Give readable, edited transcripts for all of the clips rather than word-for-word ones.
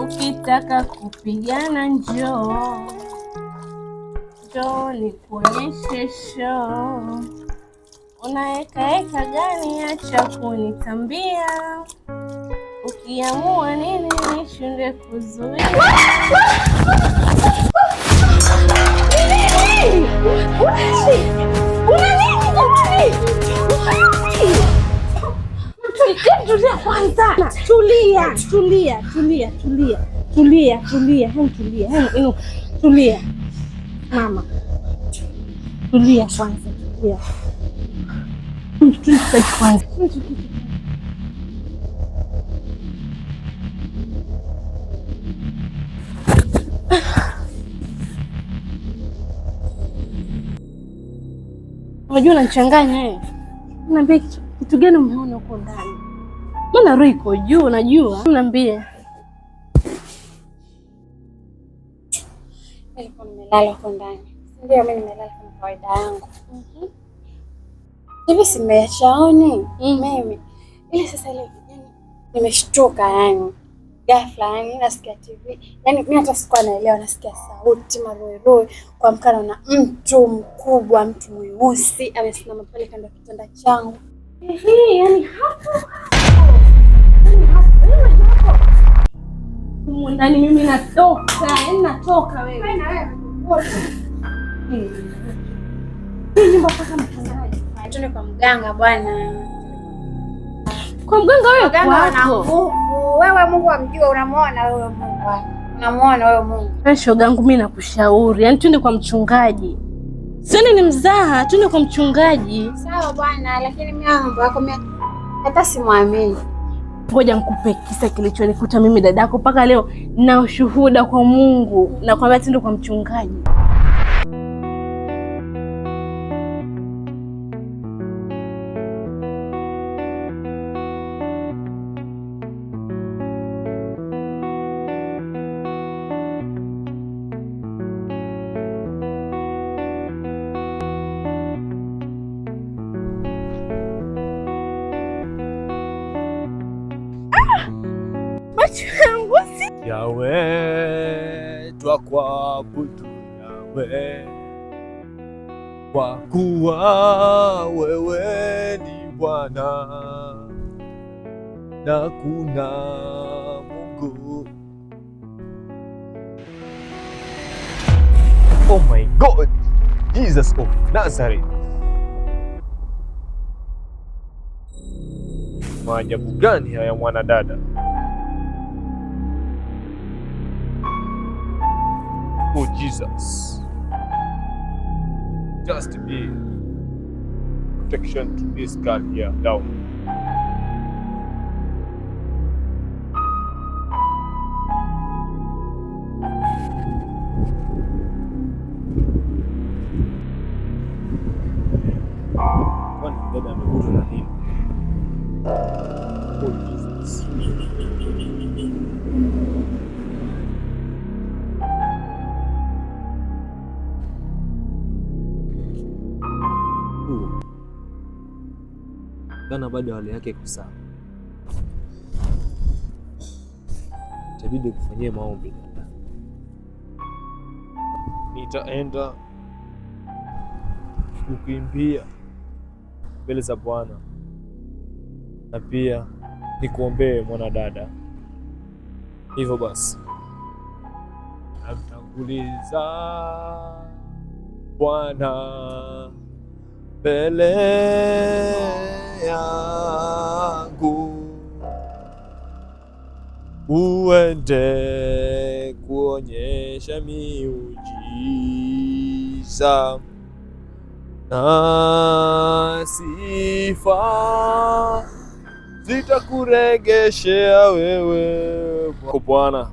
Ukitaka kupigana njoo, njoo nikuonyeshe show. Unaekaeka gani? Acha kunitambia. Ukiamua nini nishinde kuzuia. Tulia kwanza. Tulia. Mama. Tulia kwanza. Tulia kwanza. Unajua unanichanganya wewe. Niambie kitu gani umeona huko ndani? Mbona roho iko juu unajua? Niambie. Nilikuwa nimelala huko ndani. Ndio mimi nimelala kama kawaida yangu. Hivi simeachaoni mimi. Ile sasa ile yani nimeshtuka yani. Ghafla yani nasikia TV. Yani mimi hata sikuwa naelewa, nasikia sauti maroeroi kwa mkano na mtu mkubwa, mtu mweusi amesimama pale kando ya kitanda changu. Yani hapo. Ndani mimi natoka wewe. Na wewe. Nyumba paka mchungaji. Tuende kwa mganga bwana. Kwa mganga wewe kwako. Wewe Mungu amjua, unamuona wewe Mungu. Unamuona wewe Mungu. Wewe shogangu mimi nakushauri, yani twende kwa mchungaji. Sioni ni mzaha, twende kwa mchungaji. Sawa bwana, lakini mimi mambo yako mimi hata simwamini. Ngoja nikupe kisa kilichonikuta mimi dadako mpaka leo na ushuhuda kwa Mungu na kwamba twende kwa mchungaji. Yawe, twakuabudu Yawe, kwa kuwa wewe ni Bwana na kuna Mungu. Oh my God, Jesus of Nazareth. Maajabu gani haya mwanadada? Oh Jesus, just be protection to this girl here down. Kwani dada amekutwa na nini? Oh Jesus. Kana bado hali yake iko sawa. Itabidi kufanyia maombi dada. Nitaenda kukimbia mbele za Bwana na pia nikuombee mwanadada. Hivyo basi namtanguliza Bwana mbele yangu, uende kuonyesha miujiza na sifa zitakuregeshea wewe kwa Bwana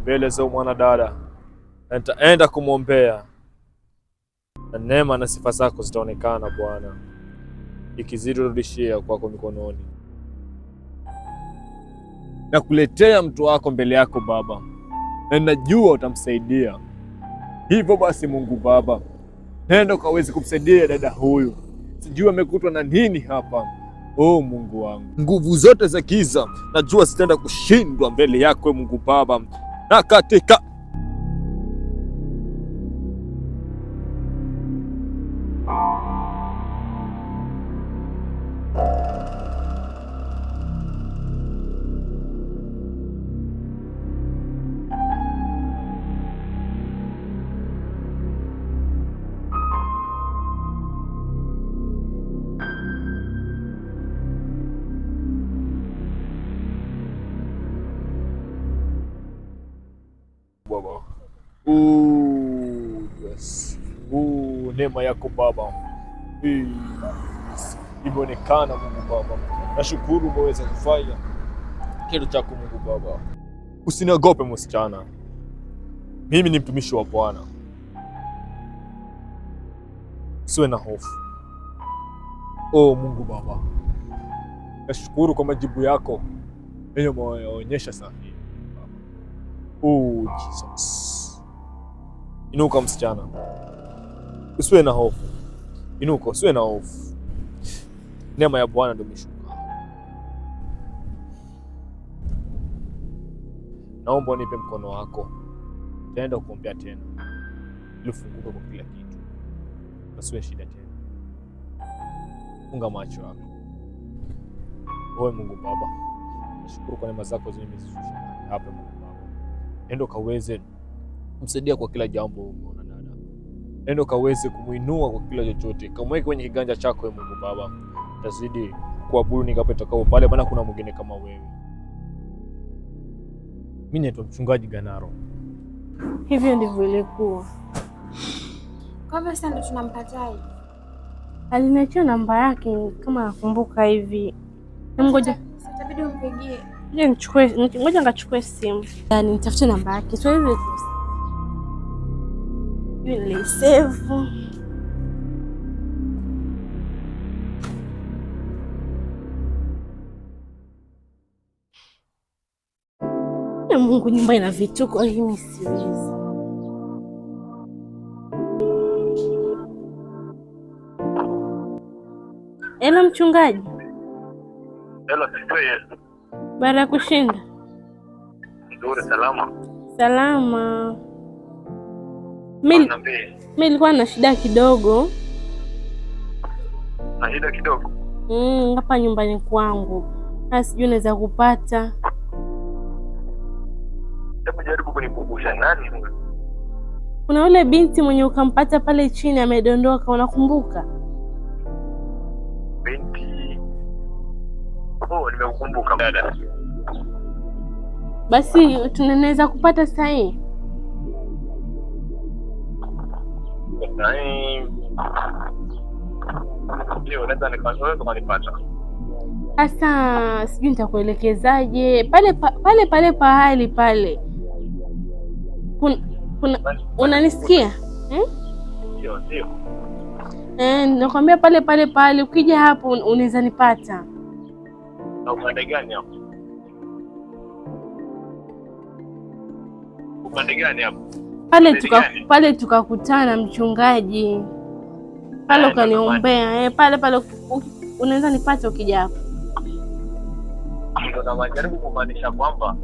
mbele za mwanadada, na nitaenda kumwombea na neema na sifa zako zitaonekana Bwana, ikizidi rudishia kwako mikononi. Na kuletea mtu wako mbele yako Baba, na ninajua utamsaidia. Hivyo basi Mungu Baba, nenda ukaweze kumsaidia dada huyu. Sijui amekutwa na nini hapa. Oh Mungu wangu, nguvu zote za giza najua zitaenda kushindwa mbele yako Mungu Baba, na katika Baba. Yes. Neema yako Baba imeonekana Mungu Baba. Nashukuru umeweza kufanya kitu chako Mungu Baba. Usiniogope msichana, mimi ni mtumishi wa Bwana. Usiwe na hofu. Oh Mungu Baba, nashukuru kwa majibu yako yenye umeonyesha sahihi. Oh Jesus. Inuka msichana, usiwe na hofu. Inuka, usiwe na hofu. Neema ya Bwana ndio imeshuka. Naomba unipe mkono wako, taenda kuombea tena ili ufunguke kwa kila kitu, usiwe shida tena. Funga macho yako. Wewe Mungu Baba, nashukuru kwa neema zako zenye umezishusha hapa Mungu Baba. Nenda kaweze kumsaidia kwa kila jambo umeona dada. Nenda kaweze kumuinua kwa kila chochote. Kamweke kwenye kiganja chako wewe Mungu Baba. Tazidi kuabudu nikapata kwa pale maana kuna mwingine kama wewe. Mimi naitwa Mchungaji Ganaro. Hivyo ndivyo ilikuwa. Kwa hivyo sasa ndo tunampataje? Aliniachia namba yake kama nakumbuka hivi. Ngoja Itabidi umpigie. Ngoja ngachukue simu. Yaani nitafute namba yake. So hivi ile save. Mungu, nyumba ina vituko, hii siwezi. Ela mchungaji. Ela sipe. Baada ya kushinda. Nzuri, salama. Salama. Mimi nilikuwa na shida kidogo. Na shida kidogo? Hapa nyumbani kwangu. Sasa sijui naweza kupata. Hebu jaribu kunikumbusha nani huyo? Kuna yule binti mwenye ukampata pale chini amedondoka, unakumbuka? Binti. Oh, nimeukumbuka dada. Basi tunaweza kupata sasa hii. Ndio, naweza nikanipata. Sasa sijui nitakuelekezaje. Pale pahali pale. Unanisikia? Ndio. Nakwambia pale pale ukija hapo unaweza nipata. Na upande gani hapo? Upande gani hapo? Pale tukakutana mchungaji. Pale ukaniombea. Pale unaweza nipata ukija hapo. Ndio na majaribu kumaanisha kwamba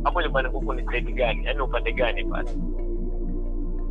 hapo nyumbani huko ni side gani? Yaani upande gani pale?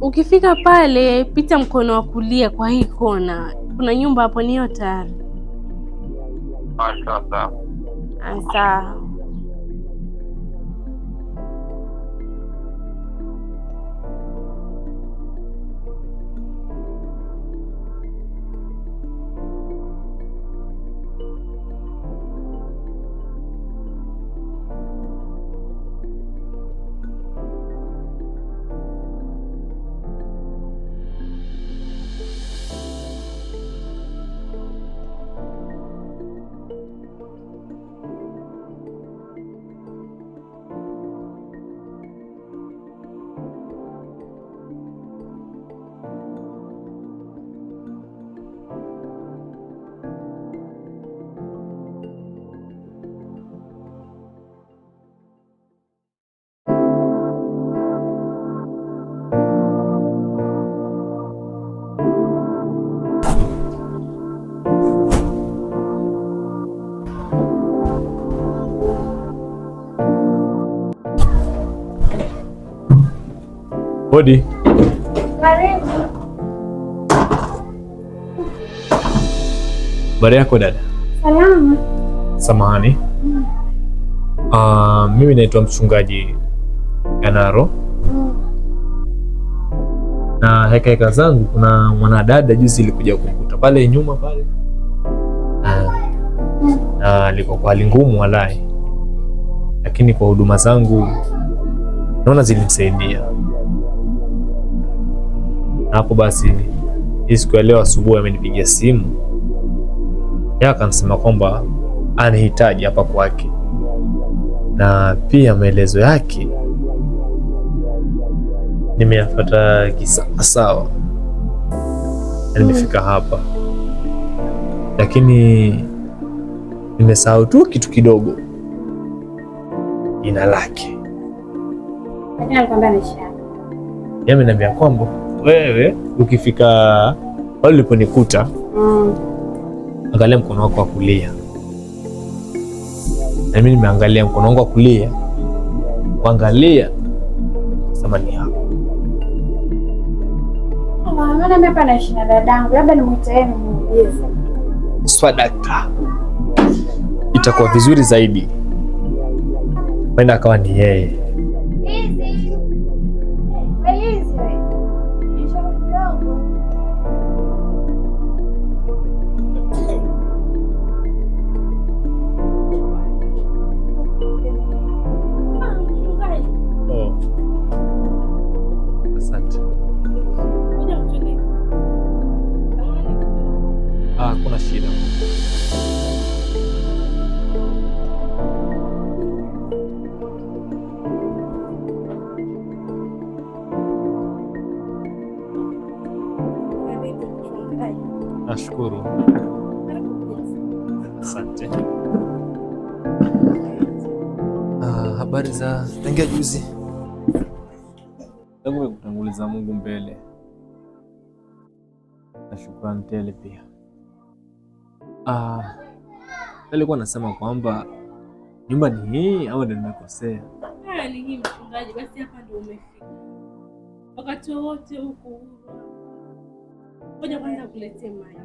Ukifika pale pita mkono wa kulia kwa hii kona. Kuna nyumba hapo niyo tayari. Sawa. Sawa. Hodi. Karibu. Habari yako dada? Salama. Samahani. Mimi naitwa mchungaji Ganaro. Na heka zangu kuna mwanadada juzi ilikuja kukuta pale nyuma pale. Na liko kwa hali ngumu walai. Lakini kwa huduma zangu naona zilimsaidia. Hapo basi hii siku ya leo asubuhi amenipigia simu. Yeye akanisema kwamba anahitaji hapa kwake. Na pia maelezo yake nimeyafuata kisawa. Nimefika hapa. Lakini nimesahau tu kitu kidogo. Jina lake. Lakini alikwambia nishaka. Yeye ameniambia kwamba wewe ukifika pale uliponikuta, angalia mkono wako wa kulia. Na mimi nimeangalia mkono wangu wa kulia. Kuangalia sema ni hapo. Maana mimi hapa naishi na dadangu, labda nimuite yeye nimuulize. Swadakta. Itakuwa vizuri zaidi. Maana akawa ni yeye. Asante. Kuna shida. Nashukuru. Asante. Habari za tangia juzi? Tangu kutanguliza Mungu mbele. Na shukrani tele pia. Nilikuwa nasema kwamba nyumba ni hii au ndio nimekosea? Ni hii mchungaji, basi hapa ndio umefika. Wakati wote huko. Ngoja kwanza kuletea maji.